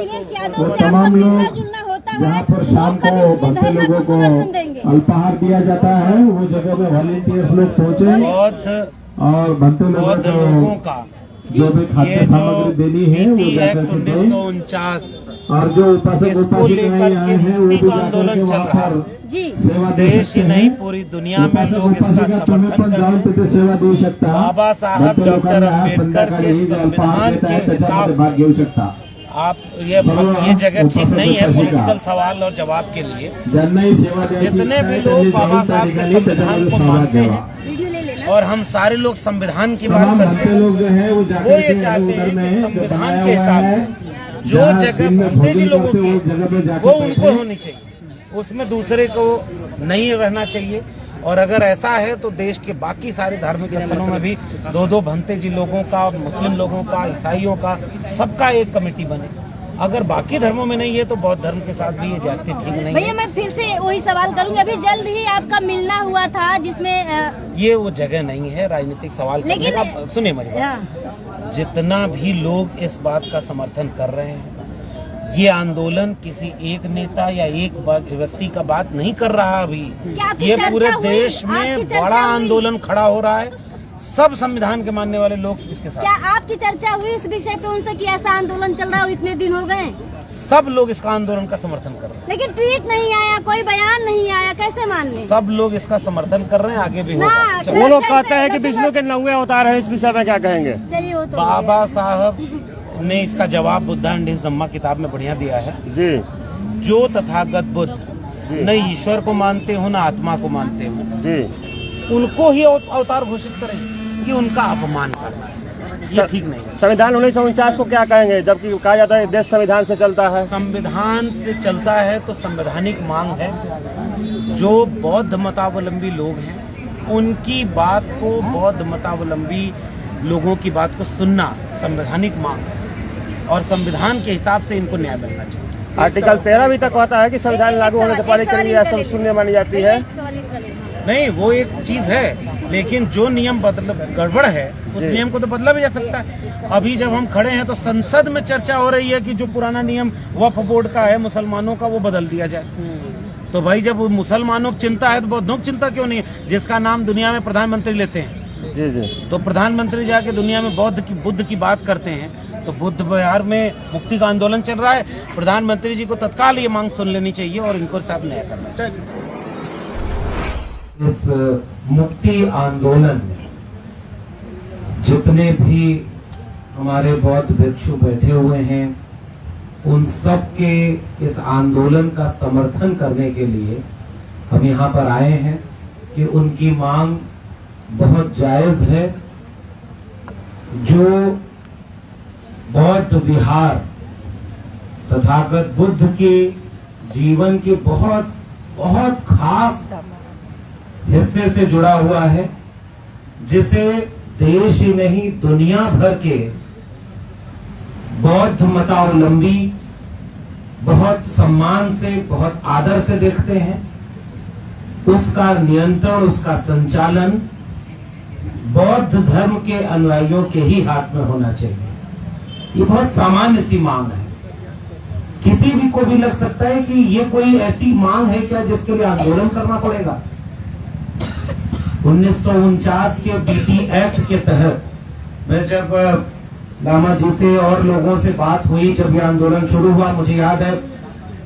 वो तमाम लोग जहाँ पर शाम को भक्तों लोगों को अल्पाहार दिया जाता है वो जगह में वॉलेंटियर्स लोग पहुँचे और भक्तों लोगों को जो भी खाद्य सामग्री देनी है वो जाकर के दें। 1949 और जो उपासक उपासिकाएं आए हैं वो भी जाकर के वहाँ पर सेवा दे सकते हैं। नहीं पूरी दुनिया में लोग इसका समर्थन जाऊन पे सेवा देऊ शकता। बाबा साहब डॉक्टर आंबेडकर के संविधान के हिसाब भाग घेऊ शकता। आप ये जगह ठीक नहीं है पॉलिटिकल सवाल और जवाब के लिए। जितने भी लोग बाबा साहब के संविधान को मानते हैं और हम सारे लोग संविधान की बात करते हैं वो ये चाहते हैं कि संविधान के हिसाब से जो जगह भक्ति जी लोगों की वो उनको होनी चाहिए, उसमें दूसरे को नहीं रहना चाहिए। और अगर ऐसा है तो देश के बाकी सारे धार्मिक स्थलों में भी दो भंते जी लोगों का, मुस्लिम लोगों का, ईसाइयों का, सबका एक कमेटी बने। अगर बाकी धर्मों में नहीं है तो बौद्ध धर्म के साथ भी ये जाति ठीक नहीं है। भैया मैं फिर से वही सवाल करूंगी, अभी जल्द ही आपका मिलना हुआ था जिसमें ये वो जगह नहीं है राजनीतिक सवाल करने का। सुनिए मेरी बात, जितना भी लोग इस बात का समर्थन कर रहे हैं, ये आंदोलन किसी एक नेता या एक व्यक्ति का बात नहीं कर रहा। अभी ये पूरे देश में बड़ा आंदोलन खड़ा हो रहा है, सब संविधान के मानने वाले लोग इसके साथ। क्या आपकी चर्चा हुई इस विषय पे उनसे कि ऐसा आंदोलन चल रहा है और इतने दिन हो गए? सब लोग इसका आंदोलन का समर्थन कर रहे हैं, लेकिन ट्वीट नहीं आया, कोई बयान नहीं आया, कैसे मान लें? सब लोग इसका समर्थन कर रहे हैं, आगे भी होगा। वो लोग कहते हैं कि विष्णु के 9वें अवतार है, इस विषय में क्या कहेंगे? चलिए वो तो बाबा साहब ने इसका जवाब बुद्धा एंड हिज धम्मा किताब में बढ़िया दिया है जी। जो तथागत बुद्ध न ईश्वर को मानते हो न आत्मा को मानते हो जी, उनको ही अवतार घोषित करें कि उनका अपमान करना ये ठीक नहीं है। संविधान 1949 को क्या कहेंगे, जबकि कहा जाता है देश संविधान से चलता है? संविधान से चलता है तो संवैधानिक मांग है। जो बौद्ध मतावलंबी लोग हैं उनकी बात को, बौद्ध मतावलंबी लोगों की बात को सुनना संवैधानिक मांग है और संविधान के हिसाब से इनको न्याय मिलना चाहिए। आर्टिकल 13 भी तक कहता है कि संविधान लागू होने से पहले के लिए ऐसा शून्य मानी जाती है। नहीं, वो एक चीज है, लेकिन जो नियम गड़बड़ है उस नियम को तो बदला भी जा सकता है। अभी जब हम खड़े हैं तो संसद में चर्चा हो रही है कि जो पुराना नियम वक्फ बोर्ड का है मुसलमानों का, वो बदल दिया जाए। तो भाई जब मुसलमानों की चिंता है तो बौद्धों की चिंता क्यों नहीं है? जिसका नाम दुनिया में प्रधानमंत्री लेते हैं जी जी, तो प्रधानमंत्री जाके दुनिया में बुद्ध की बात करते हैं तो बुद्ध बिहार में मुक्ति का आंदोलन चल रहा है। प्रधानमंत्री जी को तत्काल ये मांग सुन लेनी चाहिए और इनको साथ न्याय करना चाहिए। इस मुक्ति आंदोलन में जितने भी हमारे बौद्ध भिक्षु बैठे हुए हैं उन सब के इस आंदोलन का समर्थन करने के लिए हम यहाँ पर आए हैं कि उनकी मांग बहुत जायज है। जो बौद्ध विहार तथागत बुद्ध के जीवन के बहुत बहुत खास हिस्से से जुड़ा हुआ है, जिसे देश ही नहीं दुनिया भर के बौद्ध मतावलंबी बहुत सम्मान से, बहुत आदर से देखते हैं, उसका नियंत्रण, उसका संचालन बौद्ध धर्म के अनुयायियों के ही हाथ में होना चाहिए। ये बहुत सामान्य सी मांग है, किसी भी को भी लग सकता है कि ये कोई ऐसी मांग है क्या जिसके लिए आंदोलन करना पड़ेगा। 1949 के बीटी एक्ट के तहत मैं जब लामा जी से और लोगों से बात हुई, जब ये आंदोलन शुरू हुआ, मुझे याद है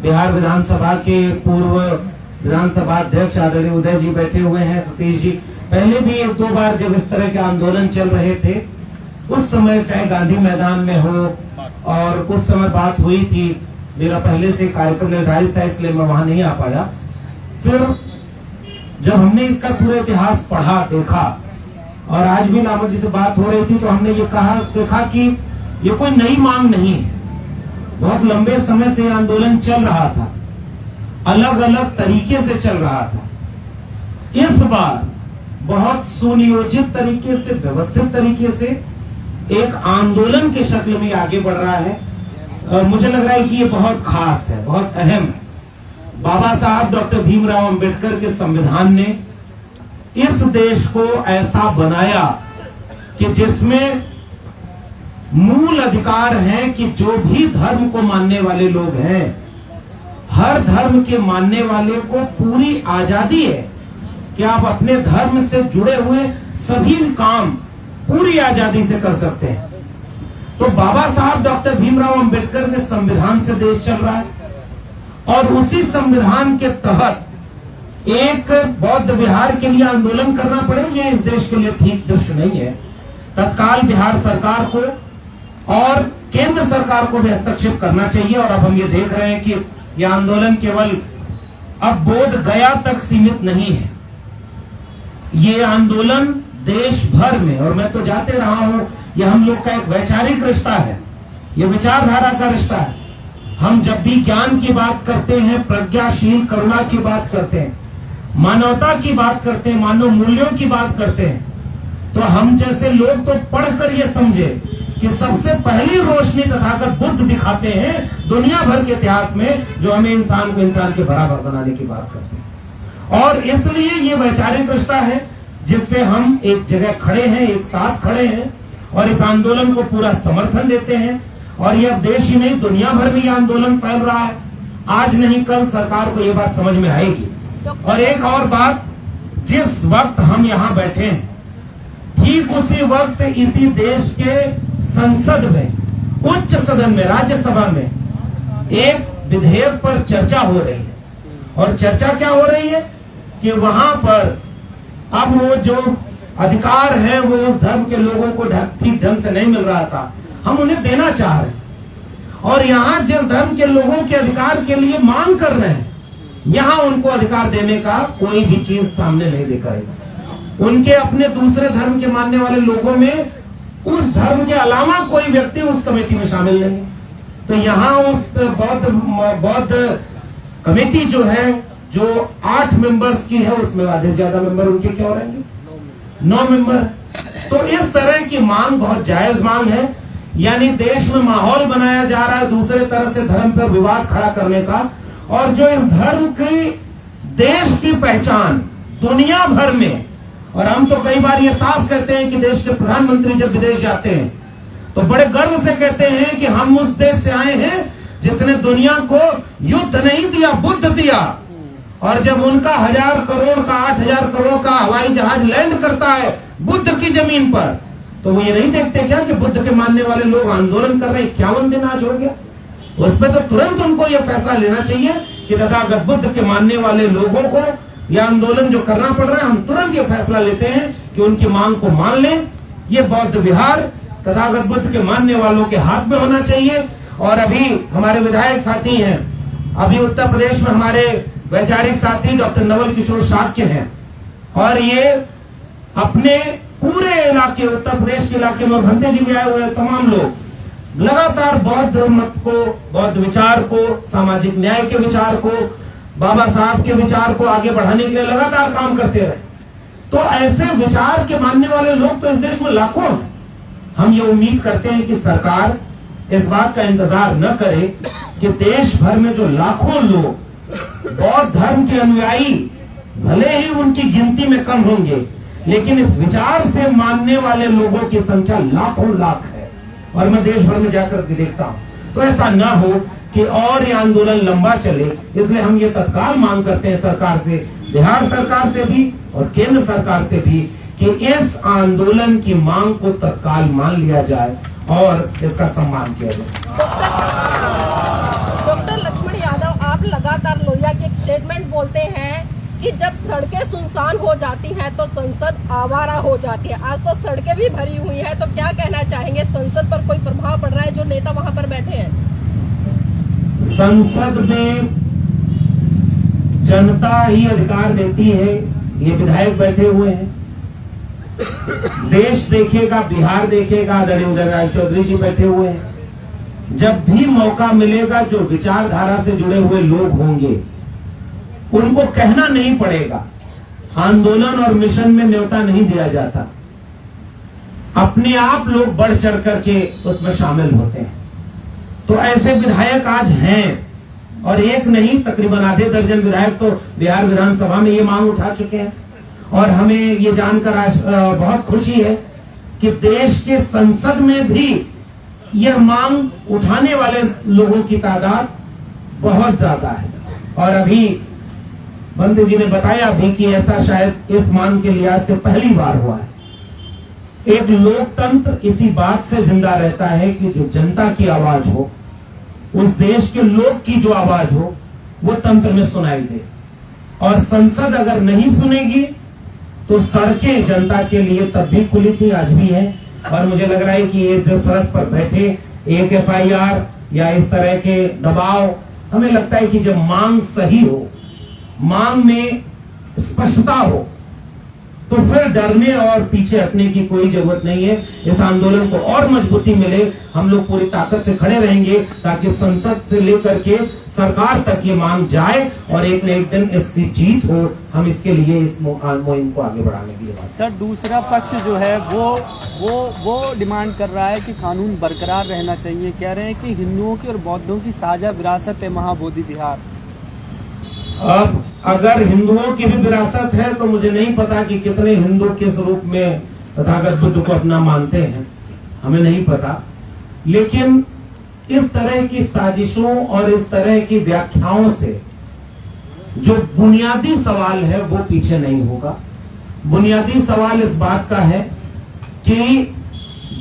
बिहार विधानसभा के पूर्व विधानसभा अध्यक्ष आदरणीय उदय जी बैठे हुए हैं, सतीश जी, पहले भी 1-2 बार जब इस तरह के आंदोलन चल रहे थे उस समय चाहे गांधी मैदान में हो और उस समय बात हुई थी। मेरा पहले से कार्यक्रम निर्धारित था इसलिए मैं वहां नहीं आ पाया। फिर जब हमने इसका पूरा इतिहास पढ़ा, देखा और आज भी लामा जी से बात हो रही थी तो हमने ये देखा कि ये कोई नई मांग नहीं है। बहुत लंबे समय से आंदोलन चल रहा था, अलग अलग तरीके से चल रहा था। इस बार बहुत सुनियोजित तरीके से, व्यवस्थित तरीके से एक आंदोलन के शक्ल में आगे बढ़ रहा है। मुझे लग रहा है कि ये बहुत खास है, बहुत अहम है। बाबा साहब डॉक्टर भीमराव अंबेडकर के संविधान ने इस देश को ऐसा बनाया कि जिसमें मूल अधिकार है कि जो भी धर्म को मानने वाले लोग हैं, हर धर्म के मानने वाले को पूरी आजादी है कि आप अपने धर्म से जुड़े हुए सभी काम पूरी आजादी से कर सकते हैं। तो बाबा साहब डॉक्टर भीमराव अंबेडकर के संविधान से देश चल रहा है और उसी संविधान के तहत एक बौद्ध विहार के लिए आंदोलन करना पड़े, ये इस देश के लिए ठीक दृश्य नहीं है। तत्काल बिहार सरकार को और केंद्र सरकार को भी हस्तक्षेप करना चाहिए। और अब हम ये देख रहे हैं कि यह आंदोलन केवल अब बोध गया तक सीमित नहीं है, ये आंदोलन देश भर में, और मैं तो जाते रहा हूं, यह हम लोग का एक वैचारिक रिश्ता है, यह विचारधारा का रिश्ता है। हम जब भी ज्ञान की बात करते हैं, प्रज्ञाशील करुणा की बात करते हैं, मानवता की बात करते हैं, मानव मूल्यों की बात करते हैं, तो हम जैसे लोग तो पढ़कर ये समझे कि सबसे पहली रोशनी तथागत बुद्ध दिखाते हैं दुनिया भर के इतिहास में, जो हमें इंसान को इंसान के बराबर बनाने की बात करते हैं। और इसलिए ये वैचारिक रिश्ता है जिससे हम एक जगह खड़े हैं, एक साथ खड़े हैं और इस आंदोलन को पूरा समर्थन देते हैं। और यह देश ही नहीं, दुनिया भर में यह आंदोलन फैल रहा है। आज नहीं कल सरकार को यह बात समझ में आएगी। और एक और बात, जिस वक्त हम यहाँ बैठे हैं, ठीक उसी वक्त इसी देश के संसद में, उच्च सदन में, राज्यसभा में एक विधेयक पर चर्चा हो रही है। और चर्चा क्या हो रही है कि वहां पर अब वो जो अधिकार है वो उस धर्म के लोगों को ठीक ढंग से नहीं मिल रहा था, हम उन्हें देना चाह रहे हैं। और यहाँ जिस धर्म के लोगों के अधिकार के लिए मांग कर रहे हैं, यहाँ उनको अधिकार देने का कोई भी चीज सामने नहीं दिखाएगा। उनके अपने दूसरे धर्म के मानने वाले लोगों में उस धर्म के अलावा कोई व्यक्ति उस कमेटी में शामिल नहीं। तो यहाँ उस बौद्ध कमेटी जो है, जो 8 मेंबर्स की है, उसमें आधे से ज्यादा मेंबर उनके क्या हो रहेंगे, 9 मेंबर। तो इस तरह की मांग बहुत जायज मांग है। यानी देश में माहौल बनाया जा रहा है दूसरे तरह से धर्म पर विवाद खड़ा करने का। और जो इस धर्म की देश की पहचान दुनिया भर में, और हम तो कई बार ये साफ कहते हैं कि देश के प्रधानमंत्री जब विदेश जाते हैं तो बड़े गर्व से कहते हैं कि हम उस देश से आए हैं जिसने दुनिया को युद्ध नहीं दिया, बुद्ध दिया। और जब उनका 1000 करोड़ का 8000 करोड़ का हवाई जहाज लैंड करता है बुद्ध की जमीन पर, तो वो ये नहीं देखते क्या कि बुद्ध के मानने वाले लोग आंदोलन कर रहे हैं, 51 दिन आज हो गया। उस पर तो तुरंत उनको यह फैसला लेना चाहिए कि तथागत बुद्ध के मानने वाले लोगों को यह आंदोलन जो करना पड़ रहा है, हम तुरंत ये फैसला लेते हैं कि उनकी मांग को मान लें। ये बौद्ध विहार तथागत बुद्ध के मानने वालों के हाथ में होना चाहिए। और अभी हमारे विधायक साथी हैं, अभी उत्तर प्रदेश में हमारे वैचारिक साथी डॉक्टर नवल किशोर शाक्य हैं, और ये अपने पूरे इलाके, उत्तर प्रदेश के इलाके में, भंते जी भी आए हुए हैं, तमाम लोग लगातार बौद्ध मत को, बौद्ध विचार को, सामाजिक न्याय के विचार को, बाबा साहब के विचार को आगे बढ़ाने के लिए लगातार काम करते रहे। तो ऐसे विचार के मानने वाले लोग तो इस देश में लाखों हैं। हम ये उम्मीद करते हैं कि सरकार इस बात का इंतजार न करे कि देश भर में जो लाखों लोग बौद्ध धर्म के अनुयायी, भले ही उनकी गिनती में कम होंगे, लेकिन इस विचार से मानने वाले लोगों की संख्या लाखों लाख है। और मैं देश भर में जाकर के देखता हूं। तो ऐसा ना हो कि और ये आंदोलन लंबा चले, इसलिए हम ये तत्काल मांग करते हैं सरकार से, बिहार सरकार से भी और केंद्र सरकार से भी, कि इस आंदोलन की मांग को तत्काल मान लिया जाए और इसका सम्मान किया जाए। डॉक्टर लक्ष्मण यादव, आप लगातार लोहिया की एक स्टेटमेंट बोलते हैं कि जब सड़कें सुनसान हो जाती हैं तो संसद आवारा हो जाती है। आज तो सड़कें भी भरी हुई हैं, तो क्या कहना चाहेंगे, संसद पर कोई प्रभाव पड़ रहा है जो नेता वहां पर बैठे हैं? संसद में जनता ही अधिकार देती है, ये विधायक बैठे हुए हैं। देश देखेगा, बिहार देखेगा, आदरणीय उदय राय चौधरी जी बैठे हुए हैं। जब भी मौका मिलेगा, जो विचारधारा से जुड़े हुए लोग होंगे उनको कहना नहीं पड़ेगा। आंदोलन और मिशन में न्योता नहीं दिया जाता, अपने आप लोग बढ़ चढ़ करके उसमें शामिल होते हैं। तो ऐसे विधायक आज हैं, और एक नहीं, तकरीबन आधे दर्जन विधायक तो बिहार विधानसभा में ये मांग उठा चुके हैं। और हमें ये जानकर आज बहुत खुशी है कि देश के संसद में भी यह मांग उठाने वाले लोगों की तादाद बहुत ज्यादा है। और अभी बंदे जी ने बताया भी कि ऐसा शायद इस मांग के लिहाज से पहली बार हुआ है। एक लोकतंत्र इसी बात से जिंदा रहता है कि जो जनता की आवाज हो, उस देश के लोग की जो आवाज हो, वो तंत्र में सुनाई दे। और संसद अगर नहीं सुनेगी तो सड़कें जनता के लिए तब भी खुली थी, आज भी है। और मुझे लग रहा है कि ये जो सड़क पर बैठे एक FIR या इस तरह के दबाव, हमें लगता है कि जब मांग सही हो, मांग में स्पष्टता हो, तो फिर डरने और पीछे हटने की कोई जरूरत नहीं है। इस आंदोलन को और मजबूती मिले, हम लोग पूरी ताकत से खड़े रहेंगे ताकि संसद से लेकर के सरकार तक ये मांग जाए और एक न एक दिन इसकी जीत हो। हम इसके लिए इस मुहिम को आगे बढ़ाने के लिए सर, दूसरा पक्ष जो है वो डिमांड कर रहा है कि कानून बरकरार रहना चाहिए। कह रहे हैं कि हिंदुओं की और बौद्धों की साझा विरासत है महाबोधि विहार। अब अगर हिंदुओं की भी विरासत है तो मुझे नहीं पता कि कितने हिंदू किस रूप में तथागत बुद्ध को अपना मानते हैं, हमें नहीं पता। लेकिन इस तरह की साजिशों और इस तरह की व्याख्याओं से जो बुनियादी सवाल है वो पीछे नहीं होगा। बुनियादी सवाल इस बात का है कि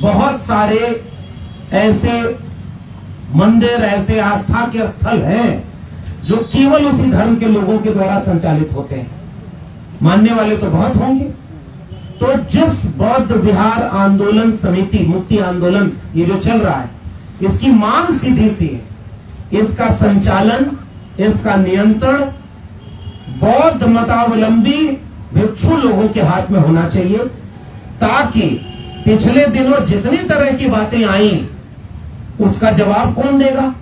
बहुत सारे ऐसे मंदिर, ऐसे आस्था के स्थल हैं जो केवल उसी धर्म के लोगों के द्वारा संचालित होते हैं। मानने वाले तो बहुत होंगे। तो जिस बौद्ध विहार आंदोलन समिति, मुक्ति आंदोलन ये जो चल रहा है, इसकी मांग सीधी सी है, इसका संचालन, इसका नियंत्रण बौद्ध मतावलंबी भिक्षु लोगों के हाथ में होना चाहिए, ताकि पिछले दिनों जितनी तरह की बातें आई उसका जवाब कौन देगा,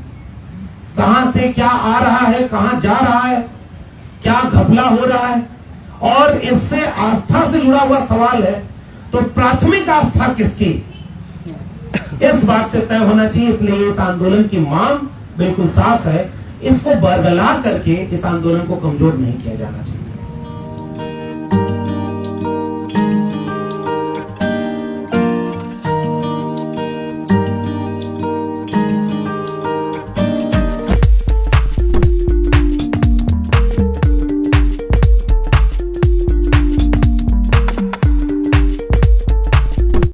कहां से क्या आ रहा है, कहां जा रहा है, क्या घपला हो रहा है। और इससे आस्था से जुड़ा हुआ सवाल है तो प्राथमिक आस्था किसकी, इस बात से तय होना चाहिए। इसलिए इस आंदोलन की मांग बिल्कुल साफ है, इसको बरगला करके इस आंदोलन को कमजोर नहीं किया जाना चाहिए।